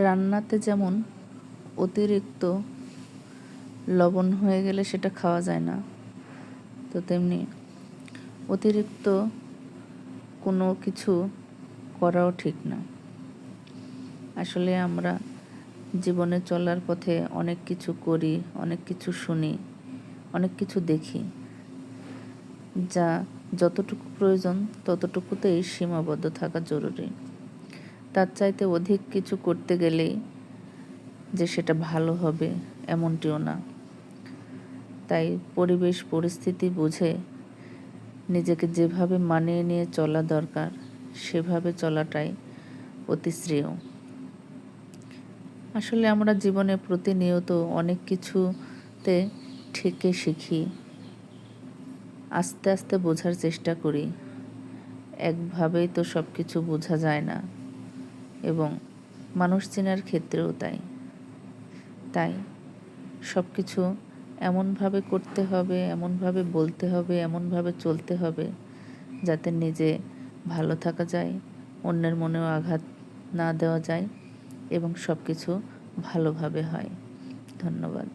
রান্নাতে যেমন অতিরিক্ত লবণ হয়ে গেলে সেটা খাওয়া যায় না, তো তেমনি অতিরিক্ত কোনো কিছু করাও ঠিক না। আসলে আমরা জীবনে চলার পথে অনেক কিছু করি, অনেক কিছু শুনি, অনেক কিছু দেখি, যা যতটুকু প্রয়োজন ততটুকুতেই সীমাবদ্ধ থাকা জরুরি। তার চাইতে অধিক কিছু করতে গেলেই যে সেটা ভালো হবে এমনটিও না। তাই পরিবেশ পরিস্থিতি বুঝে নিজেকে যেভাবে মানিয়ে নিয়ে চলা দরকার সেভাবে চলাটাই অতি শ্রেয়। আসলে আমরা জীবনে প্রতিনিয়ত অনেক কিছুতে ঠেকে শিখি, আস্তে আস্তে বোঝার চেষ্টা করি। একভাবেই তো সব কিছু বোঝা যায় না, এবং মানুষ চেনার ক্ষেত্রেও তাই সব কিছু এমনভাবে করতে হবে, এমনভাবে বলতে হবে, এমনভাবে চলতে হবে যাতে নিজে ভালো থাকা যায়, অন্যের মনেও আঘাত না দেওয়া যায় এবং সব কিছু ভালোভাবে হয়। ধন্যবাদ।